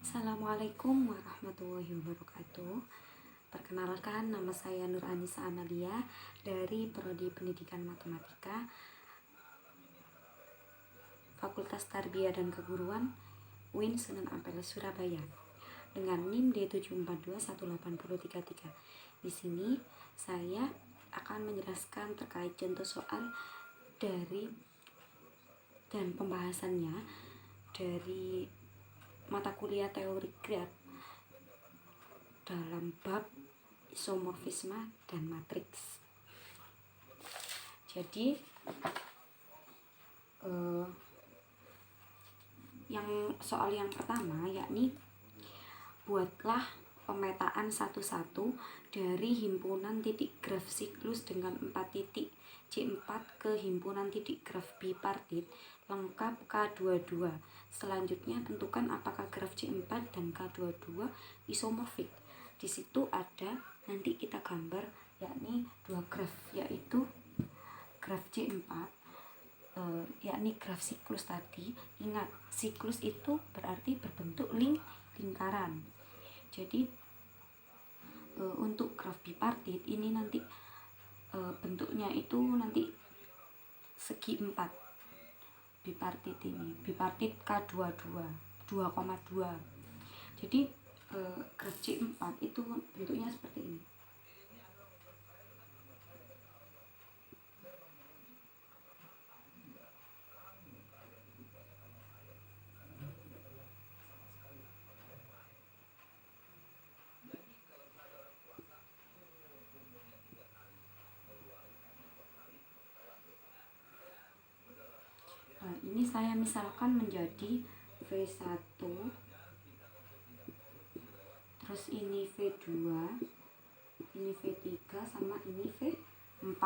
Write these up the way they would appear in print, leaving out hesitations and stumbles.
Assalamualaikum warahmatullahi wabarakatuh. Perkenalkan, nama saya Nur Anissa Amalia dari Prodi Pendidikan Matematika Fakultas Tarbiyah dan Keguruan UIN Sunan Ampel Surabaya dengan NIM D74218033. Di sini saya akan menjelaskan terkait contoh soal dari dan pembahasannya dari mata kuliah teori graf dalam bab isomorfisme dan matriks. Jadi soal yang pertama yakni buatlah pemetaan satu-satu dari himpunan titik graf siklus dengan 4 titik C4 ke himpunan titik graf bipartit lengkap K22. Selanjutnya tentukan apakah graf C4 dan K22 isomorfik. Di situ ada nanti kita gambar yakni dua graf, yaitu graf C4 yakni graf siklus tadi. Ingat, siklus itu berarti berbentuk lingkaran. Jadi untuk graf bipartit ini nanti bentuknya itu nanti segi 4. Bipartit ini, bipartit K22 2,2. Jadi graf C4 itu bentuknya seperti ini. Nah, ini saya misalkan menjadi V1, terus ini V2, ini V3, sama ini V4.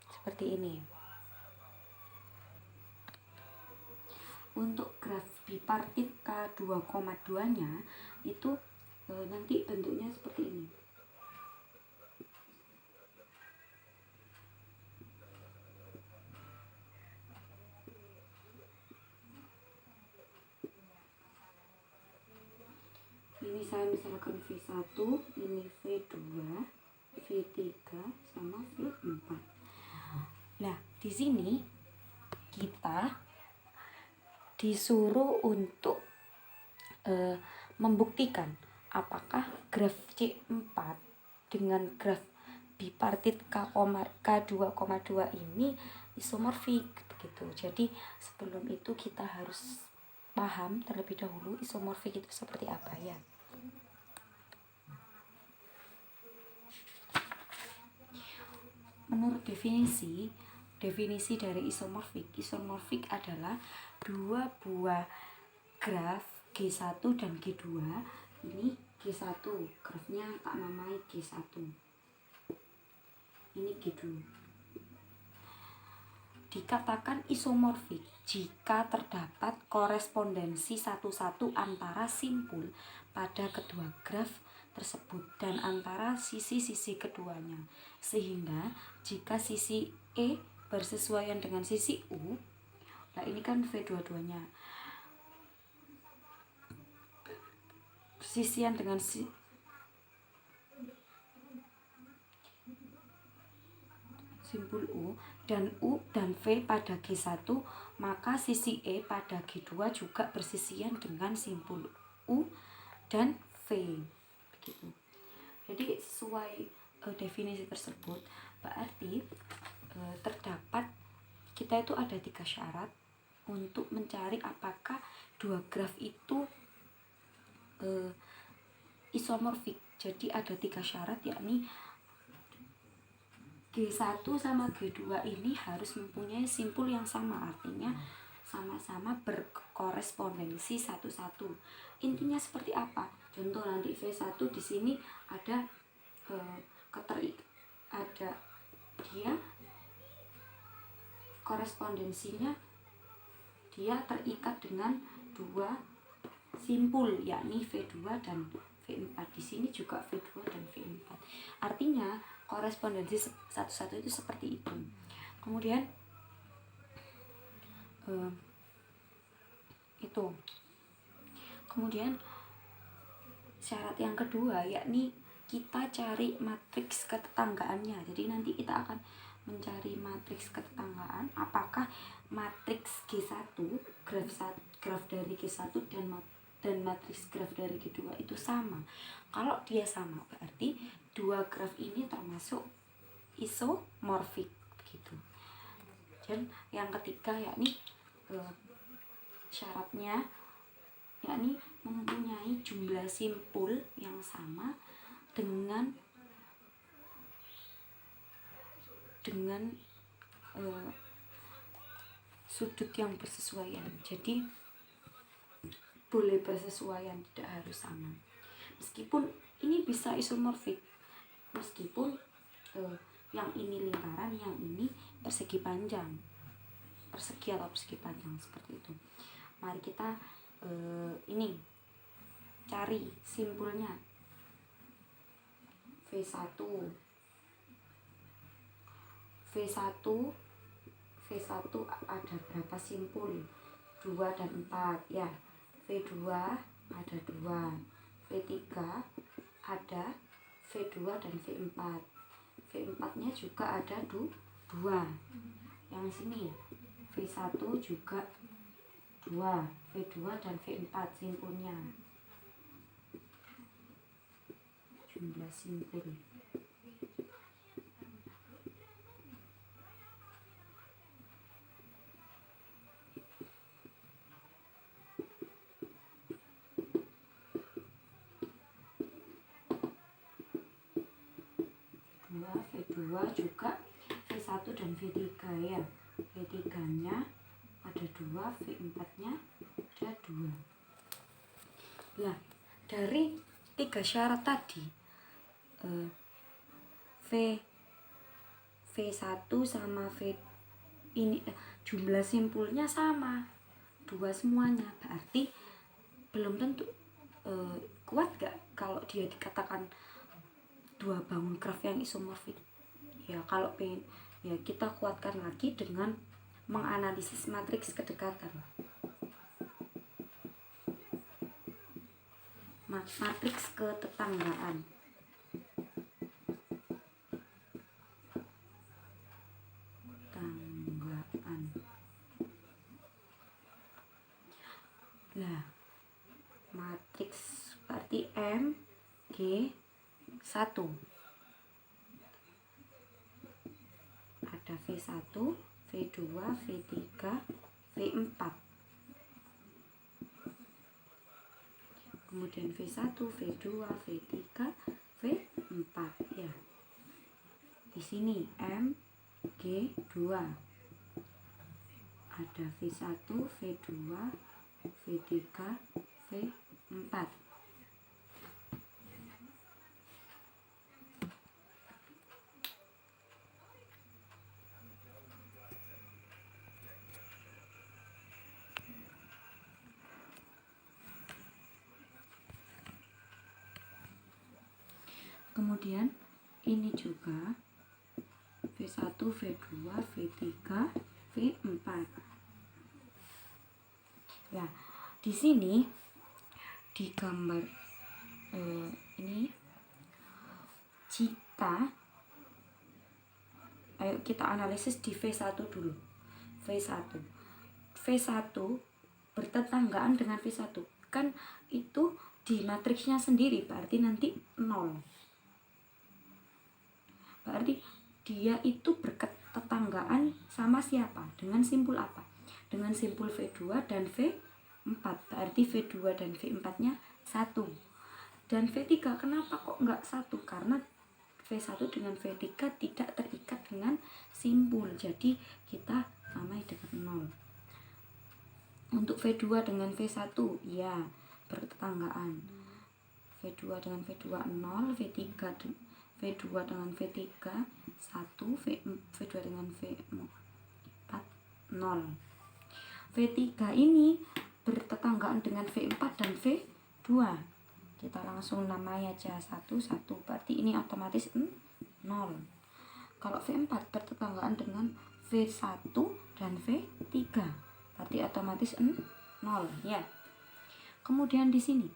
Seperti ini. Untuk graf bipartit K2,2 nya itu nanti bentuknya seperti ini. Ini saya misalkan V1, ini V2, V3, sama V4. Nah, di sini kita disuruh untuk membuktikan apakah graf C4 dengan graf bipartit K2,2 ini isomorfik begitu. Jadi sebelum itu kita harus paham terlebih dahulu isomorfik itu seperti apa ya. Menurut definisi dari isomorfik adalah dua buah graf G1 dan G2. Ini G1, grafnya tak namai G1. Ini G2. Dikatakan isomorfik jika terdapat korespondensi satu-satu antara simpul pada kedua graf tersebut dan antara sisi-sisi keduanya, sehingga jika sisi E bersesuaian dengan sisi U, nah ini kan V dua-duanya, sisian dengan simpul U dan V pada G1, maka sisi E pada G2 juga bersisian dengan simpul U dan V. Begitu. Jadi sesuai definisi tersebut berarti terdapat, kita itu ada 3 syarat untuk mencari apakah dua graf itu isomorfik. Jadi ada 3 syarat, yakni G1 sama G2 ini harus mempunyai simpul yang sama, artinya sama-sama berkorespondensi satu-satu. Intinya seperti apa? Contoh nanti V1 di sini ada ada dia korespondensinya, dia terikat dengan 2 simpul yakni V2 dan V4. Di sini juga V2 dan V4. Artinya korespondensi satu-satu itu seperti itu. Kemudian itu. Kemudian syarat yang kedua yakni kita cari matriks ketetanggaannya. Jadi nanti kita akan mencari matriks ketetanggaan apakah matriks G1 graf dari G1 dan matriks graf dari G2 itu sama. Kalau dia sama berarti dua graf ini termasuk isomorfik gitu. Dan yang ketiga yakni syaratnya yakni mempunyai jumlah simpul yang sama dengan sudut yang bersesuaian. Jadi boleh bersesuaian, tidak harus sama. Meskipun ini bisa isomorfik, meskipun yang ini lingkaran, yang ini persegi panjang, persegi atau persegi panjang seperti itu. Mari kita ini cari simpulnya. V1 ada berapa simpul? 2 dan 4 ya. V2 ada 2, V3 ada V2 dan V4. V4 nya juga ada 2. Yang sini V1 juga 2, V2 dan V4 simpulnya. Jumlah simpul. V2 juga V1 dan V3 ya. V3 nya ada 2, V4 nya ada 2. Nah, dari 3 syarat tadi V1 sama V ini jumlah simpulnya sama 2 semuanya, berarti belum tentu kuat gak kalau dia dikatakan 2 bangun graf yang isomorfik. Ya kalau pengen ya kita kuatkan lagi dengan menganalisis matriks kedekatan. Matriks ketetanggaan. Nah, matriks berarti M G 1 ada V1, V2, V3, V4. Kemudian V1, V2, V3, V4 ya. Di sini M G 2 ada V1, V2, V3, V4. Kemudian ini juga V1, V2, V3, V4. Ya, di sini di gambar ini jika ayo kita analisis di V1 dulu. V1 bertetanggaan dengan V1 kan itu di matriksnya sendiri, berarti nanti 0. Berarti dia itu berketetanggaan sama siapa? Dengan simpul apa? Dengan simpul V2 dan V4. Berarti V2 dan V4 nya 1. Dan V3 kenapa kok enggak 1? Karena V1 dengan V3 tidak terikat dengan simpul, jadi kita samai dengan 0. Untuk V2 dengan V1 ya bertetanggaan. V2 dengan V2 0, V2 dengan V3 1, V2 dengan V4 0. V3 ini bertetanggaan dengan V4 dan V2. Kita langsung namai aja 1, 1. Berarti ini otomatis 0. Kalau V4 bertetanggaan dengan V1 dan V3. berarti otomatis 0 ya. Kemudian di sini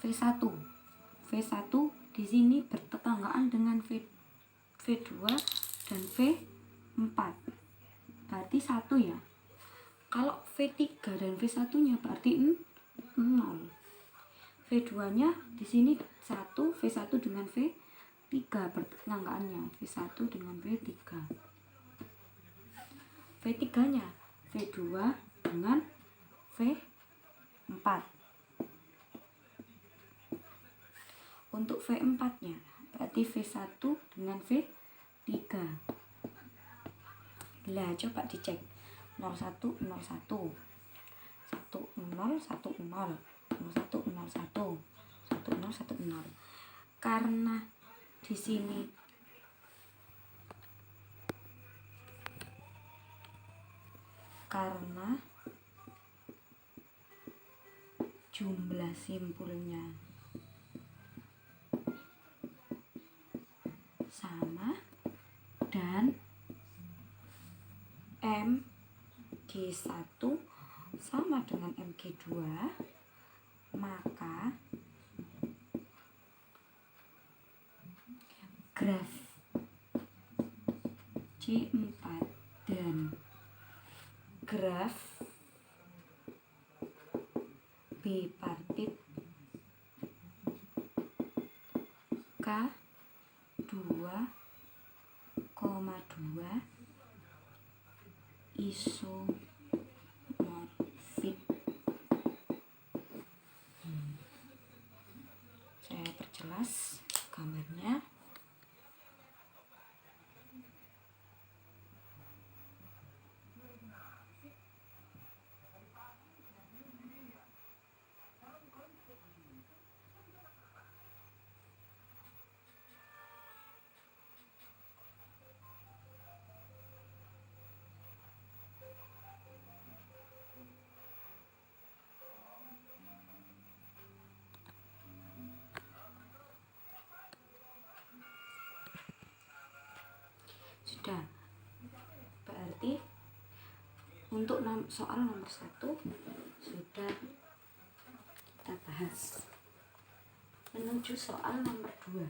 V1 di sini bertetanggaan dengan V2 dan V4, berarti 1 ya. Kalau V3 dan V1 nya berarti 0. V2 nya di sini 1, V1 dengan V3 bertetanggaannya, V1 dengan V3. V3 nya V2 dengan V4. Untuk V4 nya berarti V1 dengan V3. Lah coba dicek 01 01 10 10 01 01 10 karena di sini jumlah simpulnya sama dan MG1 sama dengan MG2, maka graf C4 dan graf bipartit K2,2 isomorfik. Saya perjelas gambarnya. Sudah, berarti untuk soal nomor 1 sudah kita bahas. Menuju soal nomor 2.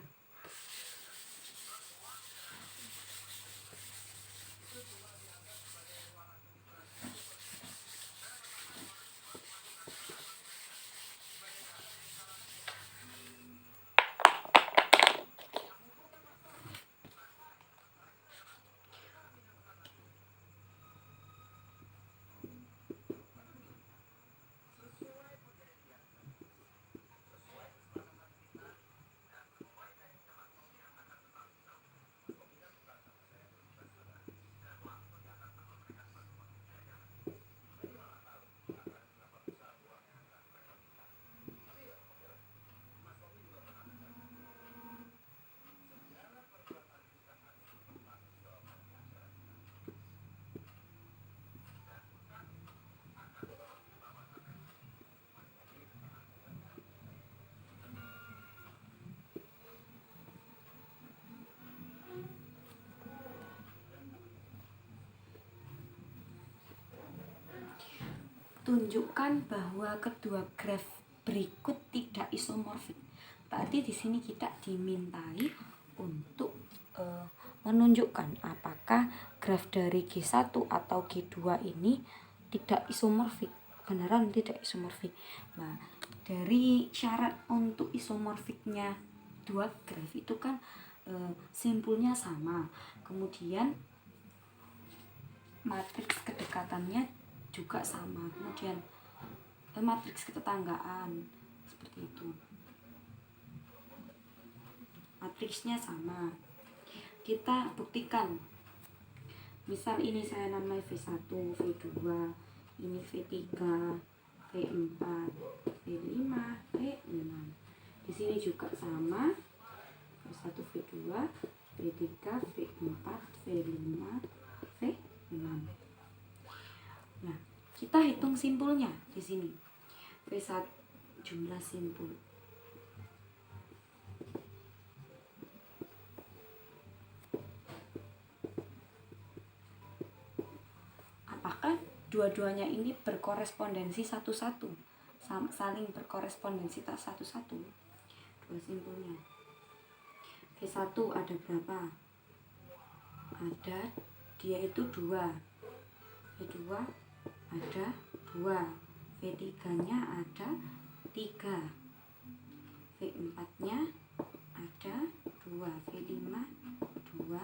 Tunjukkan bahwa kedua graf berikut tidak isomorfik. Berarti di sini kita dimintai untuk menunjukkan apakah graf dari G1 atau G2 ini tidak isomorfik. Beneran tidak isomorfik. Nah, dari syarat untuk isomorfiknya dua graf itu kan simpulnya sama. Kemudian matriks kedekatannya juga sama, kemudian matriks ketetanggaan seperti itu, matriksnya sama. Kita buktikan, misal ini saya namai V1, V2, ini V3, V4, V5, V6. Di sini juga sama, V1, V2, V3, V4, V5, V6. Nah, kita hitung simpulnya di sini. V1 jumlah simpul. Apakah dua-duanya ini berkorespondensi satu-satu, saling berkorespondensi satu-satu. Dua simpulnya. V1 ada berapa? Ada, dia itu 2. V2 ada 2. V3 nya ada 3. V4 nya ada 2. V5 2.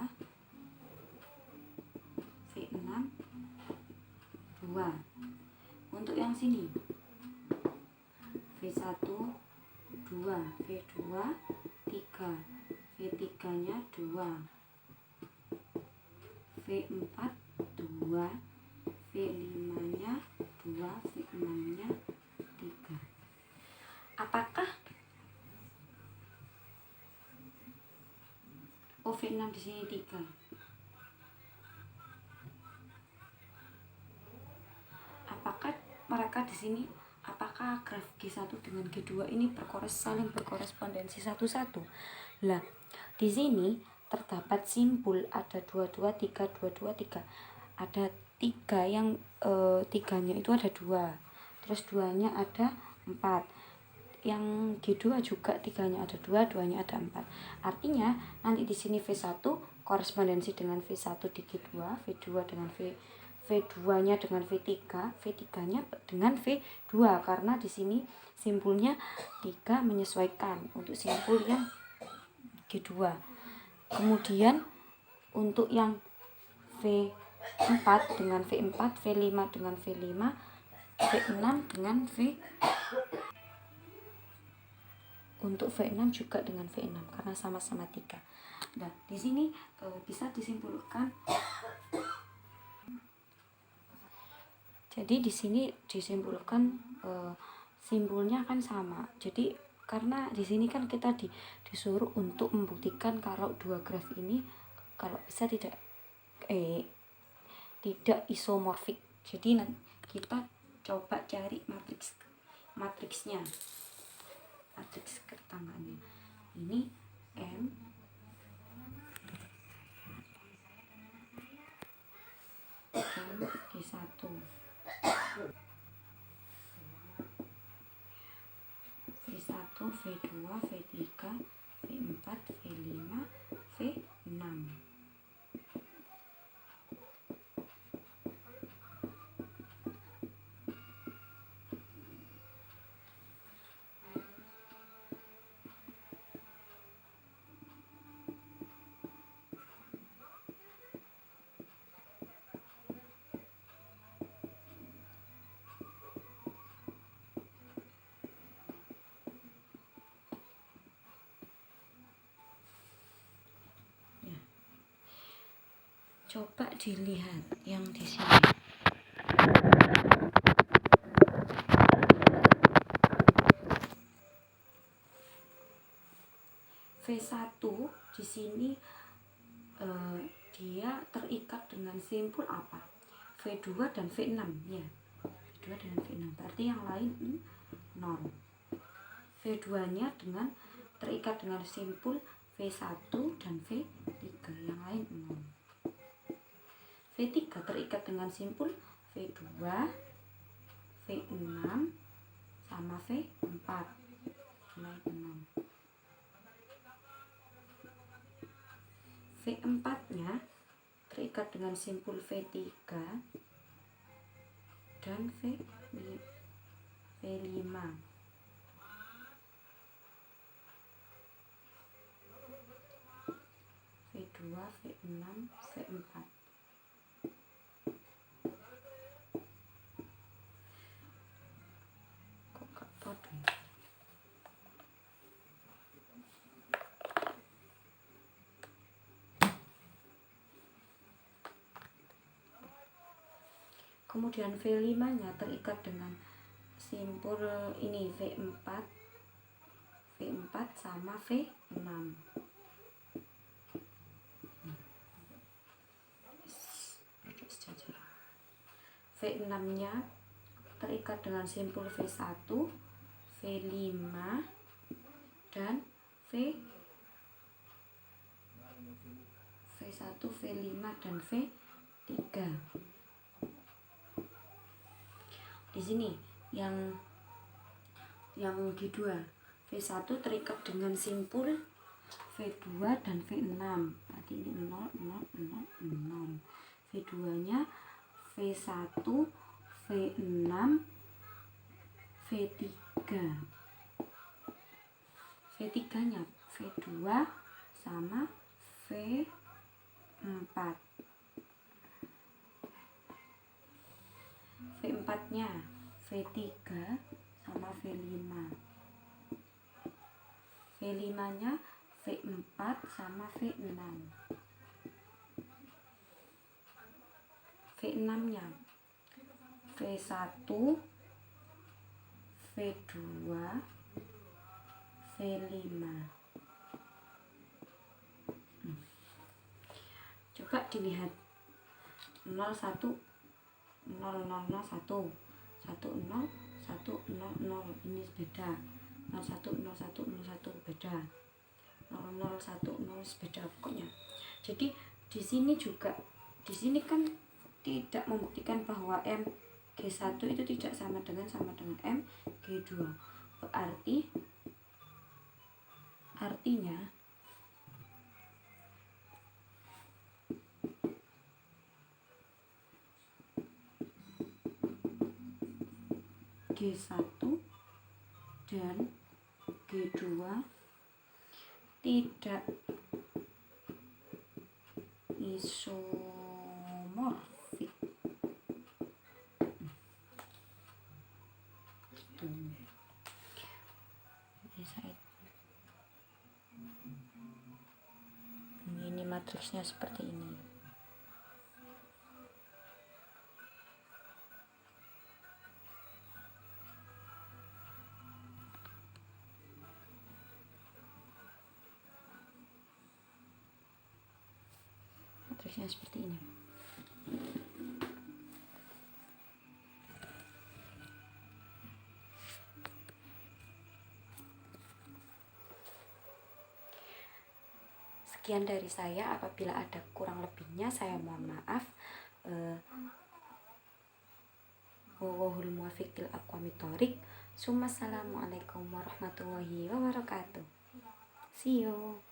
V6 2. Untuk yang sini V1 2, V2 3, V3 nya 2, V4 2, V5 nya 2, V6 nya 3. Apakah V6 di sini 3? Apakah mereka di sini, apakah graf G1 dengan G2 ini saling berkorespondensi satu-satu? Lah, di sini terdapat simpul ada 22, 3, 22, 3. Ada 3 yang 3-nya itu ada 2. Terus 2-nya ada 4. Yang G2 juga 3-nya ada 2, 2-nya ada 4. Artinya nanti di sini V1 korespondensi dengan V1 di G2, V2 dengan V2-nya dengan V3, V3-nya dengan V2, karena di sini simpulnya 3 menyesuaikan untuk simpul yang G2. Kemudian untuk yang V4 dengan V4, V5 dengan V5, V6 dengan untuk V6 juga dengan V6 karena sama-sama 3. Nah, di sini bisa disimpulkan. Jadi di sini disimpulkan simpulnya kan sama. Jadi karena di sini kan kita disuruh untuk membuktikan kalau dua graf ini kalau bisa tidak isomorfik. Jadi kita coba cari matriksnya, matriks ketambahannya. Ini M G1, V1, V2, V3, V4, V5, V6. Coba dilihat yang di sini. V1 di sini dia terikat dengan simpul apa? V2 dan V6 ya. V2 dengan V6. Berarti yang lain 0. V2-nya terikat dengan simpul V1 dan V3, yang lain 0. V3 terikat dengan simpul V2, V6 sama V4, naik 0. V4 nya terikat dengan simpul V3 dan V5. V2, V6, V4. Kemudian V5 nya terikat dengan simpul ini V4 sama V6. V6 nya terikat dengan simpul V1, V5 dan V1, V5 dan V3. di sini yang G2. V1 terikat dengan simpul V2 dan V6. Berarti ini 0 0 0 0. V2-nya V1, V6, V3. V3-nya V2 sama V4. V4-nya V3 sama V5. V5-nya V4 sama V6. V6-nya V1, V2, V5. Coba dilihat 01 0 0 0 1 1 0 1 1 0 0, ini beda. 01 01 01 beda. 0 0 1 0 beda pokoknya. Jadi di sini juga, di sini kan tidak membuktikan bahwa M G1 itu tidak sama dengan M G2. Artinya G1 dan G2 tidak isomorfik. Ini matriksnya seperti ini. Matriksnya seperti ini. Sekian dari saya, apabila ada kurang lebihnya saya mohon maaf. Wallahul muwaffiq ila aqwamit thoriq. Assalamualaikum warahmatullahi wabarakatuh. See you.